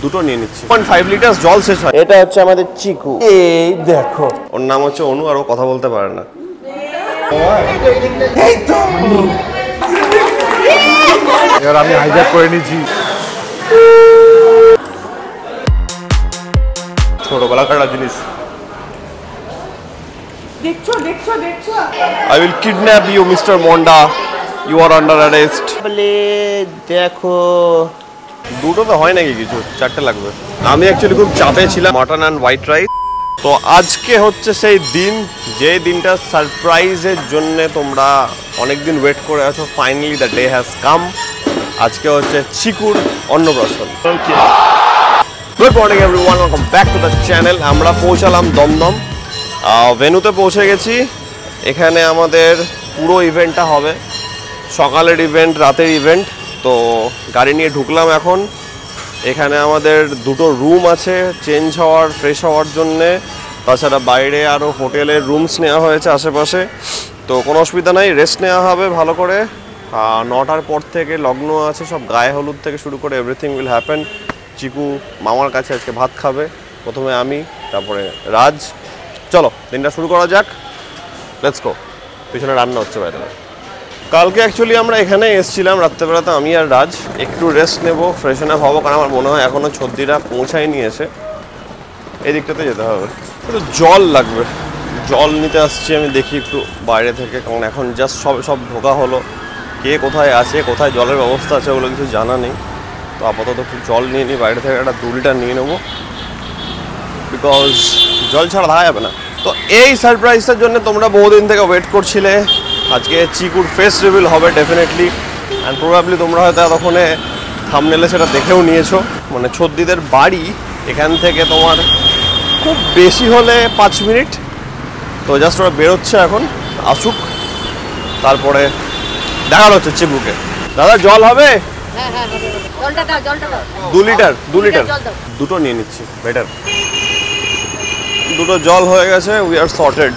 দুটো নিয়ে নিচ্ছি। 1.5 লিটার জল শেষ হয়। এটা হচ্ছে আমাদের চিকু, এই দেখো, ওর নাম হচ্ছে অনু, আর ও কথা বলতে পারে না। এই তো এবার আমি হাইজ্যাক করে নিয়েছি। ছোটবেলাকার জিনিস। দেখছো দেখছো দেখছো, I will kidnap you, Mr. Monda. You are under arrest. বলে দেখো, দুটো তো হয় নাকি, কিছু চারটে লাগবে। আমি অ্যাকচুয়ালি খুব চাপে ছিলাম, মাটন অ্যান্ড হোয়াইট রাইস। তো আজকে হচ্ছে সেই দিন, যে দিনটা সারপ্রাইজের জন্য তোমরা অনেকদিন ওয়েট করে আছো। Finally the day has come. আজকে হচ্ছে চিকুর Annaprashan. Good morning everyone, welcome back to the channel. আমরা পৌঁছালাম দমদম, ভেন্যুতে পৌঁছে গেছি। এখানে আমাদের পুরো ইভেন্টটা হবে, সকালের ইভেন্ট, রাতের ইভেন্ট। তো গাড়ি নিয়ে ঢুকলাম এখন। এখানে আমাদের দুটো রুম আছে চেঞ্জ হওয়ার, ফ্রেশ হওয়ার জন্যে। তাছাড়া বাইরে আরও হোটেলের রুমস নেওয়া হয়েছে আশেপাশে। তো কোনো অসুবিধা নাই, রেস্ট নেওয়া হবে ভালো করে। 9টার পর থেকে লগ্ন আছে, সব গায়ে হলুদ থেকে শুরু করে এভরিথিং উইল হ্যাপেন। চিকু মামার কাছে আজকে ভাত খাবে, প্রথমে আমি, তারপরে রাজ। চলো দিনটা শুরু করা যাক, লেটস গো। পিছনে রান্না হচ্ছে বাইরে। কালকে অ্যাকচুয়ালি আমরা এখানে এসেছিলাম রাত্রেবেলাতে, আমি আর রাজ একটু রেস্ট নেবো, ফ্রেশন আপ হবো, কারণ আমার মনে হয় এখনও ছদ্দিরা পৌঁছায়নি এসে। এই দিকটাতে যেতে হবে, একটু জল লাগবে। জল নিতে আসছি আমি, দেখি একটু বাইরে থেকে, কারণ এখন জাস্ট সব ঢোকা হলো। কে কোথায় আছে, কোথায় জলের ব্যবস্থা আছে ওগুলো কিছু জানা নেই। তো আপাতত একটু জল নিয়ে নিই বাইরে থেকে, একটা 2 লিটার নিয়ে নেবো, বিকজ জল ছাড়া থাকা যাবে না। তো এই সারপ্রাইজটার জন্য তোমরা বহুদিন থেকে ওয়েট করছিলে। আজকে চিকুর ফেস রিভিল হবে ডেফিনেটলি, অ্যান্ড প্রবাবলি তোমরা হয়তো এতক্ষণে থাম্বনেলে সেটা দেখেও নিয়েছো। মানে ছদ্দিদের বাড়ি এখান থেকে তোমার খুব বেশি হলে 5 মিনিট। তো জাস্ট ওরা বেরোচ্ছে এখন, আসুক, তারপরে দেখানো হচ্ছে চিকুকে। দাদা জল হবে? 2 লিটার দুটো নিয়ে নিচ্ছি, বেটার। দুটো জল হয়ে গেছে, উই আর সর্টেড।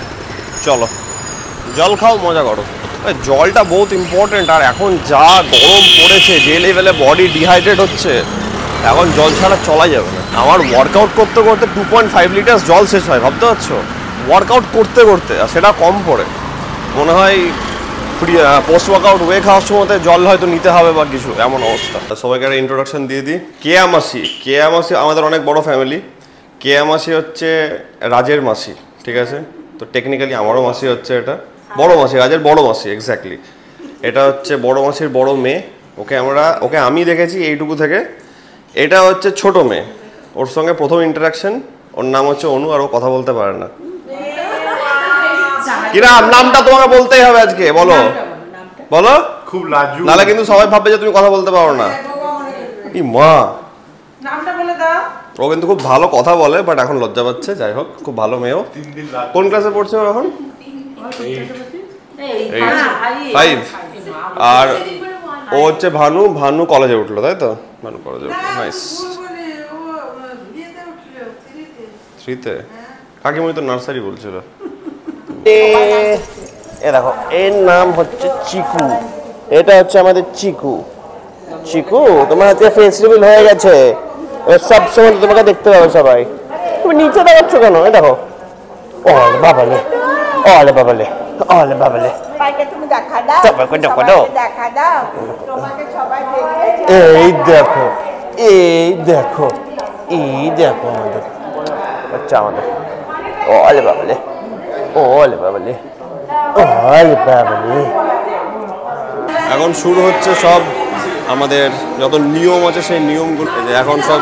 চলো জল খাও, মজা করো। জলটা বহুত ইম্পর্টেন্ট। আর এখন যা গরম পড়েছে, যে লেভেলে বডি ডিহাইড্রেট হচ্ছে, এখন জল ছাড়া চলা যাবে না। আমার ওয়ার্কআউট করতে করতে 2.5 লিটার জল শেষ হয়, ভাবতে পারছো? ওয়ার্কআউট করতে করতে, আর সেটা কম পড়ে। মনে হয় পোস্ট ওয়ার্কআউট ওয়ে খাওয়ার সময় জল হয়তো নিতে হবে বা কিছু, এমন অবস্থা। সবাইকে একটা ইন্ট্রোডাকশন দিয়ে দিই। কেয়া মাসি আমাদের অনেক বড় ফ্যামিলি। কেয়া মাসি হচ্ছে রাজের মাসি, ঠিক আছে? তো টেকনিক্যালি আমারও মাসি হচ্ছে, এটা বড় মাসি, রাজের বড় মাসি, এক্স্যাক্টলি। এটা হচ্ছে বড় মাসির বড় মেয়ে। ওকে আমি দেখেছি এইটুকু থেকে। এটা হচ্ছে ছোট মেয়ে, ওর সঙ্গে প্রথম ইন্টারাকশন। ওর নাম হচ্ছে অনু, আর ও কথা বলতে পারে না। কিরা নামটা তোমাকে বলতেই হবে আজকে, বলো বলো। খুব লাজু, নাহলে কিন্তু সবাই ভাববে যে তুমি কথা বলতে পারো না। ই মা, নামটা বলে দাও। ও কিন্তু খুব ভালো কথা বলে, বাট এখন লজ্জা পাচ্ছে। যাই হোক, খুব ভালো মেয়েও। কোন ক্লাসে পড়ছে ও এখন? 5। আর ও হচ্ছে ভানু কলেজে উঠলো, তাই তো? ভানু কলেজে উঠলো, নাইস। 3-তে? কাকিমণি তো নার্সারি বলছিল। এ দেখো, এর নাম হচ্ছে চিকু। এটা হচ্ছে আমাদের চিকু। তোমার হাতে ফেস রিভিল হয়ে গেছে, সব সময় তোমাকে দেখতে পাবে সবাই। তুমি নিচে দেখাচ্ছ কেন? এই দেখো, ওলে বাবালে, ওলে বাবালে, ওলে বাবালে। সবাইকে তুমি দেখা দাও, সবাইকে দেখা দাও, দেখা দাও, তোমাকে সবাই দেখবে। এই দেখো, আমাদের বাচ্চা, আমাদের ওলে বাবালে, ওলে বাবালে, ওলে বাবালে। এখন শুরু হচ্ছে সব আমাদের যত নিয়ম আছে, সেই নিয়মগুলো। এখন সব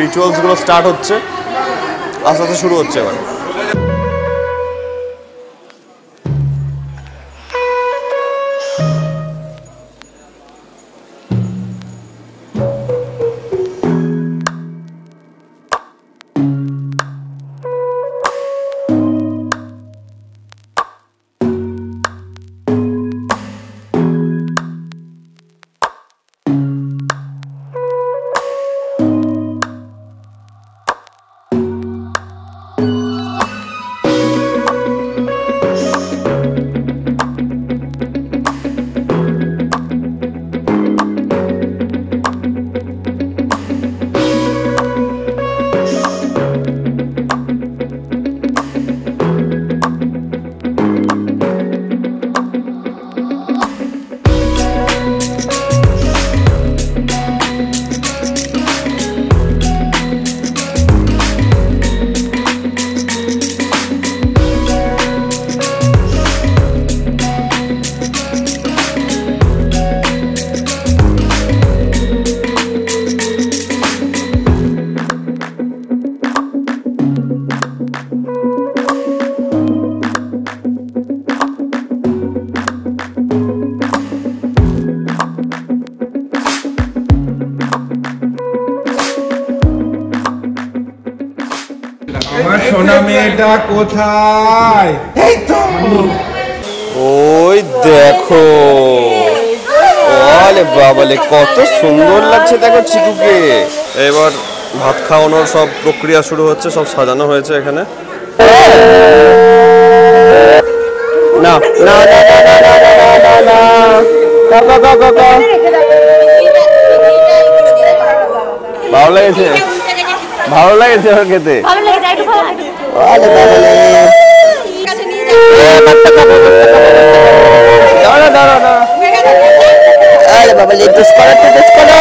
রিচুয়ালসগুলো স্টার্ট হচ্ছে, আস্তে আস্তে শুরু হচ্ছে এবার। আমার সোনা মেয়েটা কোথায়? ওই দেখো, ওলে বাবালে কত সুন্দর লাগছে দেখো চিকুকে। এবার ভাত খাওয়ানোর সব প্রক্রিয়া শুরু হচ্ছে, সব সাজানো হয়েছে এখানে। না না না ভালো লেগেছে, ভালো লেগেছে ওর খেতে। আরে বাবা লেটুস করো টেটুস করো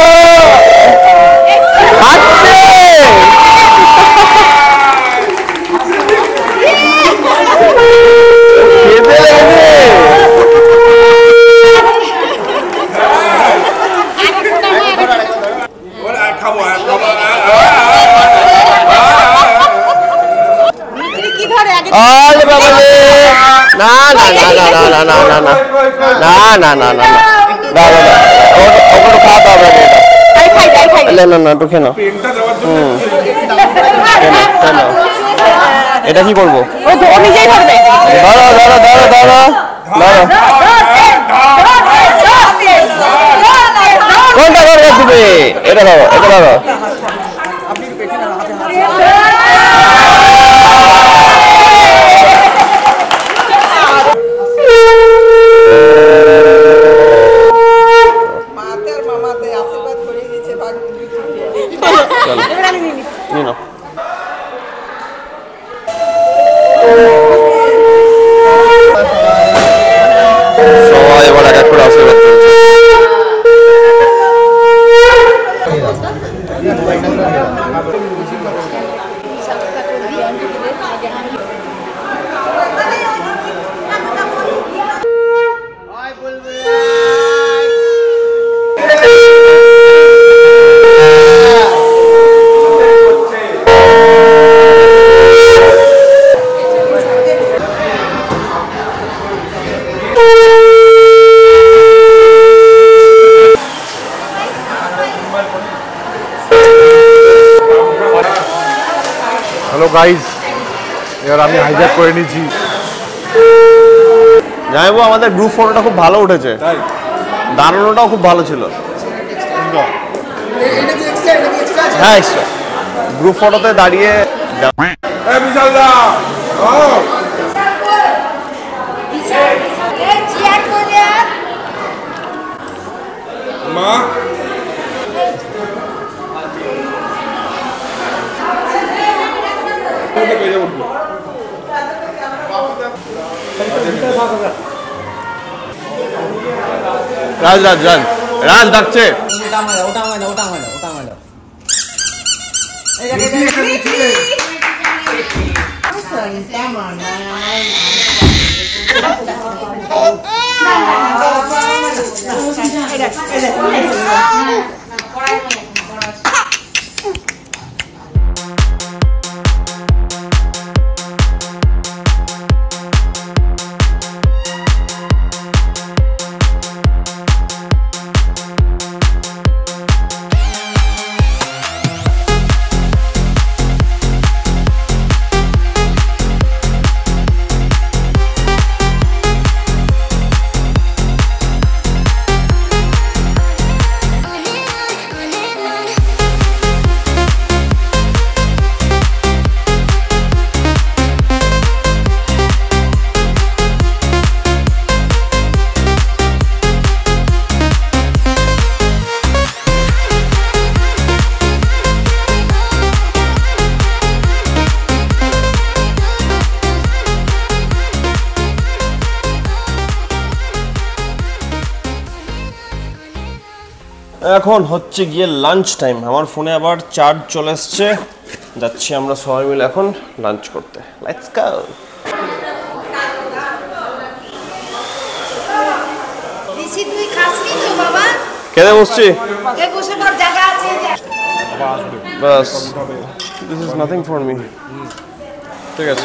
খাচ্ছে খেতে লেগেছে। আরে বাবা না না না না না না না না না না না না না ওগুলো খাওয়াতে হবে না, না না একটু খেয়ে নাও। এটা কি করবো? দাঁড়া দাঁড়া দাঁড়া দাঁড়া দাঁড়া, কোনটা করবে তুমি? এটা দাও, এটা দাও। সবাই এবার এক এক করে আশীর্বাদ করছে। হ্যালো গাইস, এবার আমি হাইজ্যাক করে নিয়েছি। জানাবো আমাদের গ্রুপ ফটোটা খুব ভালো উঠেছে, দাঁড়ানোটাও খুব ভালো ছিল। হ্যাঁ গ্রুপ ফটোতে দাঁড়িয়ে মা রাজ রাজ রাজ রাজ ডাকছে। এখন হচ্ছে গিয়ে লাঞ্চ টাইম। আমার ফোনে আবার চার্জ চলে এসছে, যাচ্ছি আমরা সবাই মিলে এখন লাঞ্চ করতে। Let's go. খেতে বসছি, বাস this is nothing for me. ঠিক আছে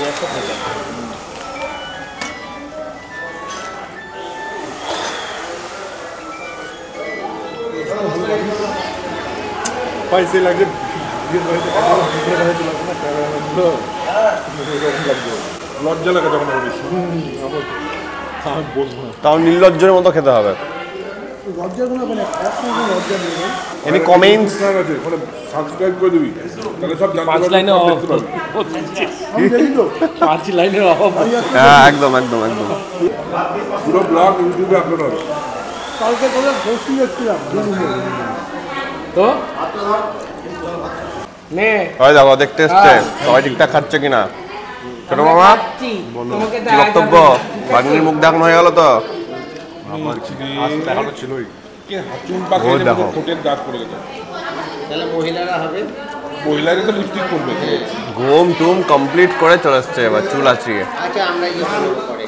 पैसे लगे লজ্জা লাগে তখন আমি বেশি বসবো না। তাও নির্লজ্জের মতো খেতে হবে। Any comments? সাবস্ক্রাইব করে দিবি তাহলে সব জানতে 5 পারবি, লাইনে সব অভাব দেখতে পারবি। পাঁচ লাইনের অভাব। হ্যাঁ একদম একদম একদম। পুরো ব্লগ ইউটিউবে আপলোড হবে। তো নে ওই দেখো দেখতে এসছে সবাই ঠিকঠাক খাচ্ছে কিনা। ছোট মামা কি বক্তব্য? বাগনির মুখ দেখানো হয়ে গেল তো? আমার দেখানো ছিলই কি হাতুন পাকে ওই দেখো। ঠোঁটের দাগ পড়ে গেছে। তাহলে মহিলারা হবে। মহিলারা তো লিপস্টিক পরবে। ঘুম টুম কমপ্লিট করে চলে এসছে এবার চুল আছড়িয়ে। আচ্ছা আমরা কি করব পরে?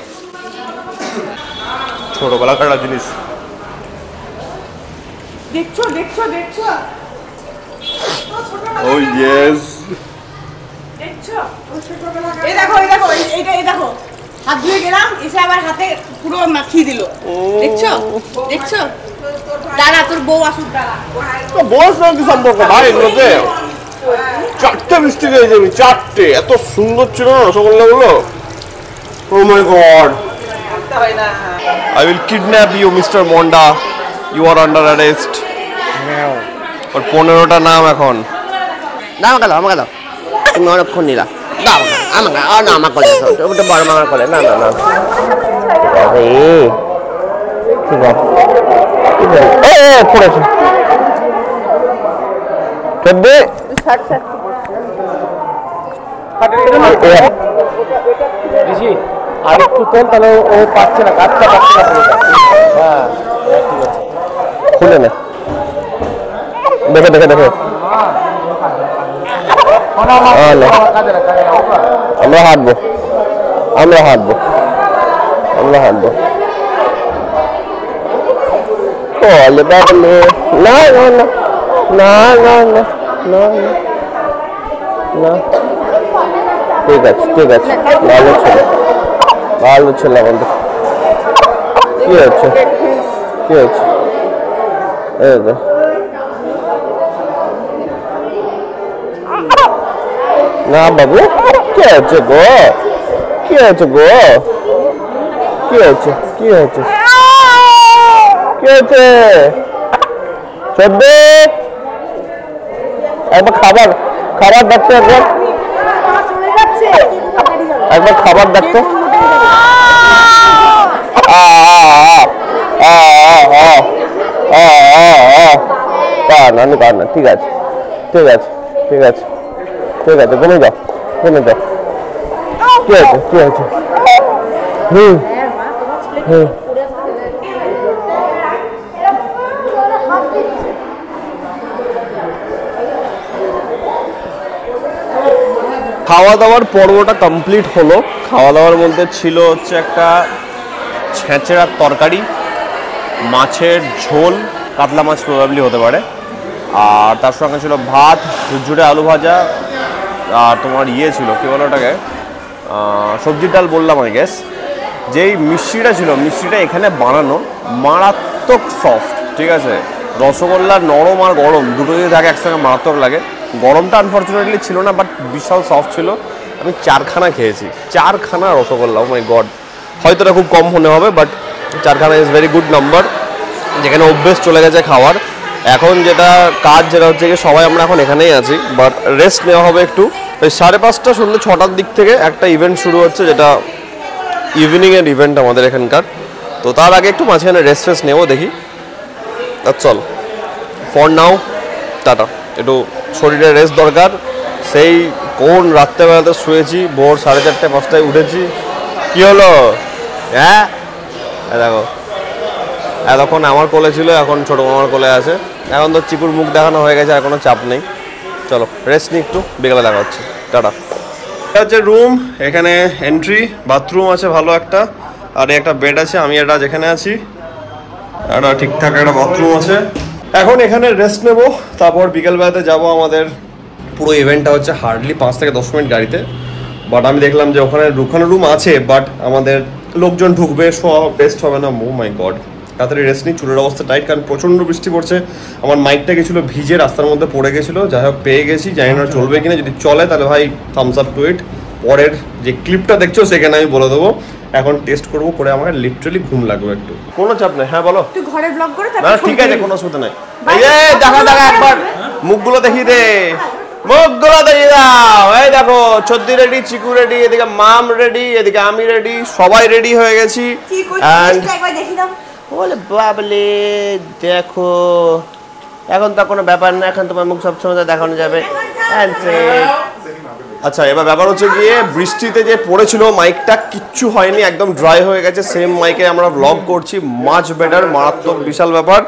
ছোটবেলাকার একটা জিনিস। দেখছো দেখছো দেখছো ও ইয়েস। দেখছো এই দেখো এই দেখো হাত ধুয়ে গেলাম এসে আবার হাতে পুরো মাখিয়ে দিল। দেখছো দেখছো দাঁড়া তোর বউ আসুক দাঁড়া। তো বস না কি সম্পর্ক ভাই এগুলোতে? 4টে মিষ্টি খেয়েছি আমি, 4টে। এত সুন্দর ছিল না রসগোল্লাগুলো। ও মাই god. I will kidnap you, Mr. Monda. You are under arrest. ওর 15টা নাম এখন। দাও আমাকে দাও তুমি অনেকক্ষণ নিলা দাও আমাকে না আমার কলে ওটা বড় মামার কলে না না না আরে ঠিক আছে পড়েছে চব্বে বেশি আর একটু তোল তাহলে ও পাচ্ছে না, কাজটা পাচ্ছে না পুরোটা। হ্যাঁ ঠিক আছে। খুলে নে দেখে দেখে দেখে আমরা হাঁটবো আমরা হাঁটবো আমরা হাঁটবো বলে বাবলে না না না না না না না না ঠিক আছে ঠিক আছে ভালো ছেলে আমাদের। কি হচ্ছে কি হচ্ছে এই তো না বাবু কি হচ্ছে গো কি হচ্ছে গো কি হচ্ছে কি হচ্ছে কি হচ্ছে চব্বে একবার খাবার খাবার দেখতে একবার খাবার দেখতে না ঠিক আছে ঠিক আছে ঠিক আছে ঠিক আছে ঘুমে যাও ঘুমে যাও। কি আছে কি আছে? হুম হুম খাওয়া দাওয়ার পর্বটা কমপ্লিট হলো। খাওয়া দাওয়ার মধ্যে ছিল হচ্ছে একটা ছেঁচড়ার তরকারি, মাছের ঝোল, কাতলা মাছ প্রবাবলি হতে পারে, আর তার সঙ্গে ছিল ভাত, ঝুরঝুরে আলু ভাজা, আর তোমার ইয়ে ছিল কী বলো ওটাকে সবজির ডাল বললাম আই গেস। যেই মিষ্টিটা ছিল মিষ্টিটা এখানে বানানো মারাত্মক সফট, ঠিক আছে। রসগোল্লা নরম আর গরম দুটো যদি থাকে একসঙ্গে মারাত্মক লাগে। গরমটা আনফর্চুনেটলি ছিল না, বাট বিশাল সফট ছিল। আমি 4খানা খেয়েছি, 4খানা রসগোল্লা। ও মাই গড, হয়তো এটা খুব কম মনে হবে, বাট 4খানা ইজ ভেরি গুড নাম্বার, যেখানে অভ্যেস চলে গেছে খাওয়ার। এখন যেটা কাজ যেটা হচ্ছে কি সবাই আমরা এখন এখানেই আছি, বাট রেস্ট নেওয়া হবে একটু। ওই 5:30 সন্ধ্যে 6টার দিক থেকে একটা ইভেন্ট শুরু হচ্ছে, যেটা ইভিনিংয়ের ইভেন্ট আমাদের এখানকার। তো তার আগে একটু মাঝখানে রেস্ট ফেস্ট নেবো দেখি। আর চল ফর নাও টাটা, একটু শরীরে রেস্ট দরকার। সেই কোন রাত্রেবেলাতে শুয়েছি, ভোর 4:30 5টায় উঠেছি। কি হলো? হ্যাঁ দেখো এতক্ষণ আমার কোলে ছিল, এখন ছোটো মামার কোলে আছে। এখন তো চিকুর মুখ দেখানো হয়ে গেছে, আর কোনো চাপ নেই। চলো রেস্ট নিই একটু, বিকেলে দেখা হচ্ছে, টাটা। এটা হচ্ছে রুম, এখানে এন্ট্রি, বাথরুম আছে ভালো একটা, আর একটা বেড আছে। আমি এটা যেখানে আছি একটা ঠিকঠাক একটা বাথরুম আছে। এখন এখানে রেস্ট নেব, তারপর বিকেলবেলাতে যাব। আমাদের পুরো ইভেন্টটা হচ্ছে হার্ডলি 5 থেকে 10 মিনিট গাড়িতে, বাট আমি দেখলাম যে ওখানে রুম আছে, বাট আমাদের লোকজন ঢুকবে, শোয়া বেস্ট হবে না। ও মাই গড, তাড়াতাড়ি রেস্ট নিই। চুলের অবস্থা টাইট, কারণ প্রচণ্ড বৃষ্টি পড়ছে। আমার মাইকটা গেছিলো ভিজে, রাস্তার মধ্যে পড়ে গেছিলো। যাই হোক পেয়ে গেছি, জানি না চলবে কিনা। যদি চলে তাহলে ভাই থামস আপ টু ইট, পরের যে ক্লিপটা দেখছো সেখানে আমি বলে দেবো। এখন টেস্ট করবো, করে আমাকে লিটারালি ঘুম লাগবে একটু। কোনো চাপ নেই, হ্যাঁ বলো। তুই ঘরে ব্লগ করে না ঠিক আছে, কোনো অসুবিধা নাই। এই যে দেখা একবার মুখগুলো দেখিয়ে দে, মুখগুলো দেখিয়ে দাও। এই দেখো ছদ্দি রেডি, চিকু রেডি, এদিকে মাম রেডি, এদিকে আমি রেডি, সবাই রেডি হয়ে গেছি। এন্ড একবার দেখি দাও। বলে বাবলে দেখো, এখন তো কোনো ব্যাপার না, এখন তোমার মুখ সবসময় দেখানো যাবে। আচ্ছা, এবার ব্যাপার হচ্ছে গিয়ে বৃষ্টিতে যে পড়েছিল মাইকটা কিচ্ছু হয়নি, একদম ড্রাই হয়ে গেছে। সেম মাইকে আমরা ব্লগ করছি, মাচ বেটার, মারাত্মক বিশাল ব্যাপার।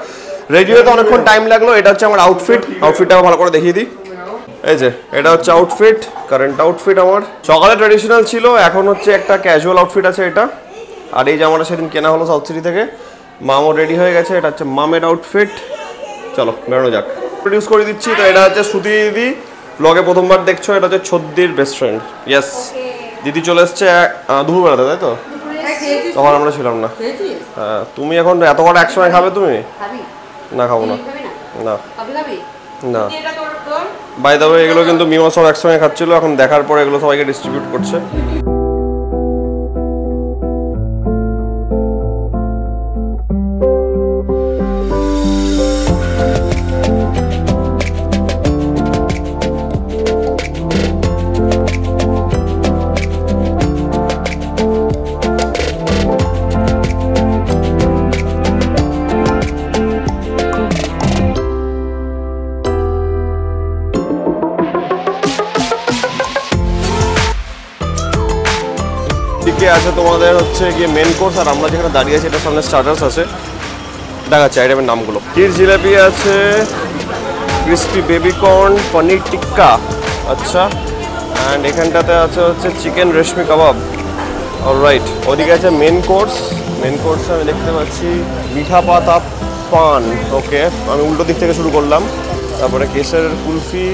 রেডি হতে অনেকক্ষণ টাইম লাগলো। এটা হচ্ছে আমার আউটফিটটা ভালো করে দেখিয়ে দিই। এই যে এটা হচ্ছে আউটফিট, কারেন্ট আউটফিট আমার। সকালে ট্র্যাডিশনাল ছিল, এখন হচ্ছে একটা ক্যাজুয়াল আউটফিট আছে এটা। আর এই জামাটা সেদিন কেনা হলো সাউথ সিটি থেকে। মামও রেডি হয়ে গেছে, এটা হচ্ছে মামের আউটফিট। চলো বেরোনো যাক। প্রডিউস করে দিচ্ছি। তো এটা হচ্ছে শ্রুতি দিদি, ব্লগে প্রথমবার দেখছো। এটা হচ্ছে ছদ্দির বেস্ট ফ্রেন্ড। ইয়েস, দিদি চলে এসছে দুপুরবেলাতে, তাই তো? তখন আমরা ছিলাম না। হ্যাঁ, তুমি এখন এত কটা একসঙ্গে খাবে তুমি? না খাবো না। না না, বাই দ্য ওয়ে এগুলো কিন্তু মিমা সব একসঙ্গে খাচ্ছিল, এখন দেখার পরে এগুলো সবাইকে ডিস্ট্রিবিউট করছে। আছে তোমাদের হচ্ছে গিয়ে মেন কোর্স, আর আমরা যেখানে দাঁড়িয়ে আছি এটার সামনে স্টার্টার্স আছে। দেখাচ্ছে আইটেমের নামগুলো। ক্ষীর জিলাপি আছে, ক্রিস্পি বেবিকর্ন, পনির টিক্কা, আচ্ছা। অ্যান্ড এখানটাতে আছে হচ্ছে চিকেন রেশমি কাবাব। অলরাইট, ওদিকে আছে মেন কোর্স। মেন কোর্সে আমি দেখতে পাচ্ছি মিঠা পাতা পান। ওকে, আমি উল্টো দিক থেকে শুরু করলাম। তারপরে কেশরের কুলফি,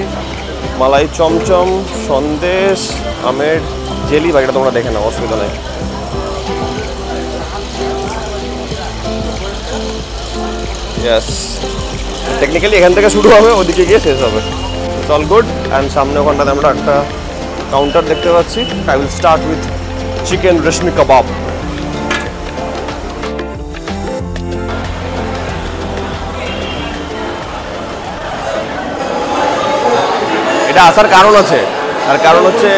মালাই চমচম, সন্দেশ, আমের জেলি। বাকিটা তোমরা দেখে নাও, অসুবিধা নেই। ইয়েস, টেকনিক্যালি এখান থেকে শুরু হবে, ওদিকে গিয়ে শেষ হবে। All good. অ্যান্ড সামনে ওখানটাতে আমরা একটা কাউন্টার দেখতে পাচ্ছি। I will start with chicken reshmi kebab. এটা আসার কারণ আছে, আর কারণ হচ্ছে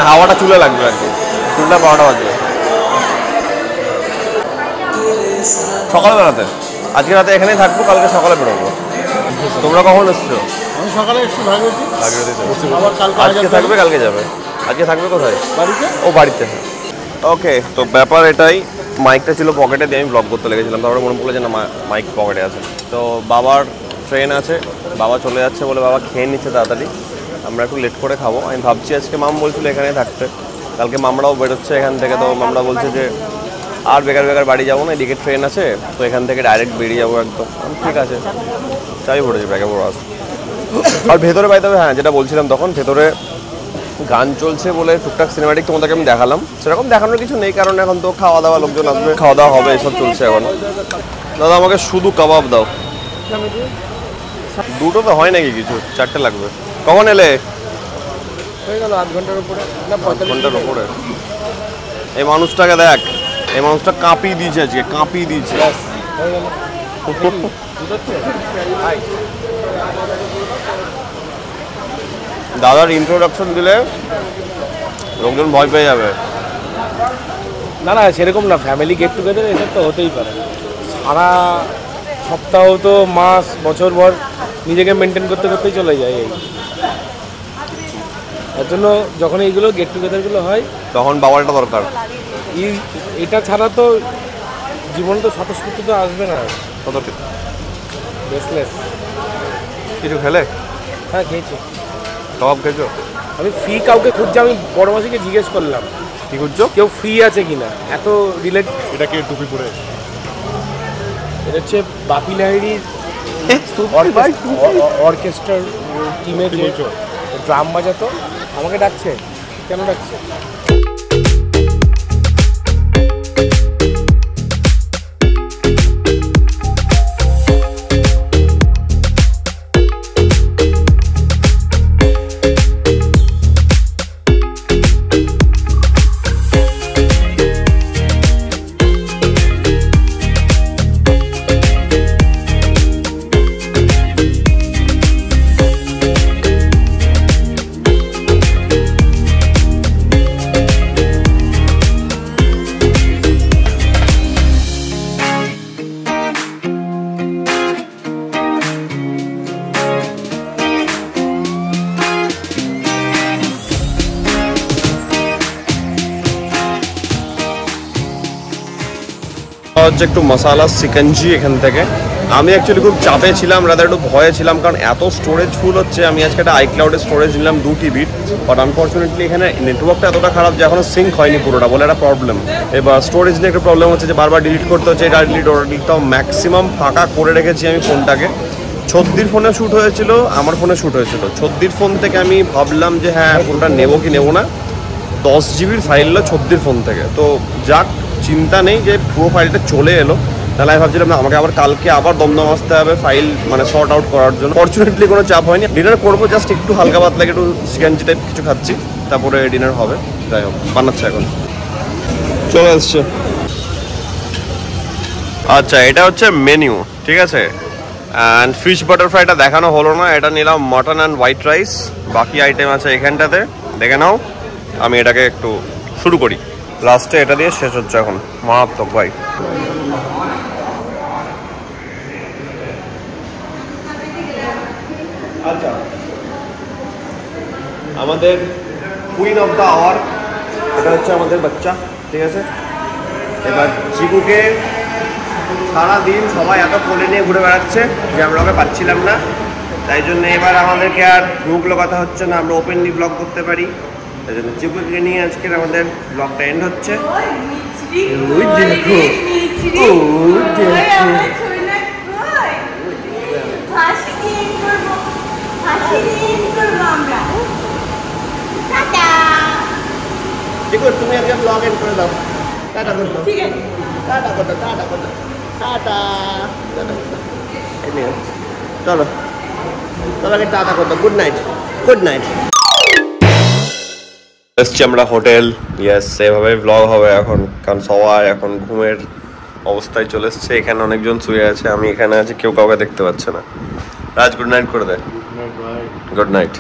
হাওয়াটা চুলে লাগবে আর কি। চুলটা 12টা বাজবে। সকালবেলাতে আজকে রাতে এখানেই থাকবো, কালকে সকালে বেরোবো। তোমরা কখন এসছো? আমি সকালে এসেছি ভাগীরথী। আবার আজকে থাকবে, কালকে যাবে। আজকে থাকবে কোথায়? বাড়িতে। ও বাড়িতে। ওকে, তো ব্যাপার এটাই। মাইকটা ছিল পকেটে দিয়ে আমি ব্লগ করতে লেগেছিলাম, তারপরে মনে পড়লো যে না মাইক পকেটে আছে। তো বাবার ট্রেন আছে, বাবা চলে যাচ্ছে বলে বাবা খেয়ে নিচ্ছে তাড়াতাড়ি। আমরা একটু লেট করে খাবো। আমি ভাবছি আজকে মাম বলছিল এখানেই থাকতে, কালকে মামরাও বেরোচ্ছে এখান থেকে। তো মামরা বলছে যে আর বেকার বাড়ি যাবো না, এদিকে ট্রেন আছে, তো এখান থেকে ডাইরেক্ট বেরিয়ে যাবো একদম। ঠিক আছে, চাই পড়েছি ব্যাগে বড় আস। আর ভেতরে বাইতে হবে, হ্যাঁ যেটা বলছিলাম তখন, ভেতরে গান চলছে বলে টুকটাক সিনেমাটিক তোমাদেরকে আমি দেখালাম। সেরকম দেখানোর কিছু নেই, কারণ এখন তো খাওয়া দাওয়া, লোকজন আসবে, খাওয়া দাওয়া হবে, এসব চলছে এখন। দাদা আমাকে শুধু কাবাব দাও। দুটো তো হয় নাকি কিছু, 4টে লাগবে। কখন এলে? হয়ে গেল 8 ঘন্টার উপরে, না 5 ঘন্টার উপরে। এই মানুষটাকে দেখ, এই মানুষটা কাঁপিয়ে দিয়েছে আজকে, কাঁপিয়ে দিয়েছে। দাদার ইন্ট্রোডাকশন দিলে লোকজন ভয় পেয়ে যাবে। না না, সেরকম না, ফ্যামিলি গেট টুগেদার এসব তো হতেই পারে। সারা সপ্তাহ তো, মাস, বছর ভর নিজেকে মেনটেন করতে করতেই চলে যায়। এই তার জন্য যখন এইগুলো গেট টুগেদারগুলো হয় তখন বাবারটা দরকার। এটা ছাড়া তো জীবনে তো স্বতঃস্ফূর্ত তো আসবে না। কত বেসলেস। কিছু খেলে? হ্যাঁ খেয়েছি। কাবাব খেয়েছো? আমি ফ্রি কাউকে খুঁজছি, আমি বড় মাসিকে জিজ্ঞেস করলাম কি খুঁজছো, কেউ ফ্রি আছে কিনা। এত রিলেট। এটা কি টুপি পরে? এটা হচ্ছে বাপি লাহিড়ির অর্কেস্ট্রার টিমের যে ড্রাম বাজাতো। আমাকে ডাকছে, কেন ডাকছে? হচ্ছে একটু মশালা সিকঞ্জি এখান থেকে। আমি অ্যাকচুয়ালি খুব চাপে ছিলাম, রাদার একটু ভয়ে ছিলাম, কারণ এত স্টোরেজ ফুল হচ্ছে। আমি আজকে একটা আইক্লাউডের স্টোরেজ নিলাম 2 TB, বাট আনফর্চুনেটলি এখানে নেটওয়ার্কটা এতটা খারাপ যে এখনো সিঙ্ক হয়নি পুরোটা, বলে একটা প্রবলেম। এবার স্টোরেজ নিয়ে একটা প্রবলেম হচ্ছে যে বারবার ডিলিট করতে হচ্ছে, এটা ডিলিট ওটা ডিলিট। তো ম্যাক্সিমাম ফাঁকা করে রেখেছি আমি ফোনটাকে। ছদ্দির ফোনে শ্যুট হয়েছিল, আমার ফোনে শ্যুট হয়েছিল। ছদ্দির ফোন থেকে আমি ভাবলাম যে হ্যাঁ ফোনটা নেবো কি নেবো না, 10 GBর ফাইলটা ছদ্দির ফোন থেকে। তো যাক, চিন্তা নেই যে পুরো ফাইলটা চলে এলো। তাহলে আমি ভাবছিলাম না আমাকে আবার কালকে আবার দমদম আসতে হবে ফাইল মানে শর্ট আউট করার জন্য। ফর্চুনেটলি কোনো চাপ হয়নি। ডিনার করবো, জাস্ট একটু হালকা পাতলা একটু সিকাঞ্জি টাইপ কিছু খাচ্ছি, তারপরে ডিনার হবে। যাই হোক, বানাচ্ছে এখন, চলে আসছে। আচ্ছা, এটা হচ্ছে মেনু, ঠিক আছে। অ্যান্ড ফিশ বাটার ফ্রাইটা দেখানো হলো না, এটা নিলাম মাটন অ্যান্ড হোয়াইট রাইস। বাকি আইটেম আছে এখানটাতে, দেখে নাও। আমি এটাকে একটু শুরু করি, লাস্টে এটা দিয়ে শেষ হচ্ছে এখন। মারাত্মক ভাই। আচ্ছা, আমাদের কুইন অফ দ্য আওয়ার এটা হচ্ছে আমাদের বাচ্চা, ঠিক আছে। এবার চিকুকে সারাদিন সবাই এত কোলে নিয়ে ঘুরে বেড়াচ্ছে যে আমরা ওকে পাচ্ছিলাম না, তাই জন্য এবার আমাদেরকে আর মুখ লাগাতে হচ্ছে না, আমরা ওপেনলি ব্লগ করতে পারি। তাই জন্য চিকুকে নিয়ে আজকের আমাদের ব্লগটা এন্ড হচ্ছে। ওই দেখো, ওই দেখো। চিকু, তুমি আজকে ব্লগ এন্ড করে দাও। টাটা করো, ঠিক আছে, টাটা করো, টাটা করো, টাটা। চলো চলো, আগে টাটা করো, গুড নাইট, গুড নাইট। এসছি আমরা হোটেল। ইয়েস, সেভাবে ব্লগ হবে এখন, কারণ সবাই এখন ঘুমের অবস্থায় চলে এসছে। এখানে অনেকজন শুয়ে আছে, আমি এখানে আছি, কেউ কাউকে দেখতে পাচ্ছে না। রাজ গুড নাইট করে দেয়। Good night.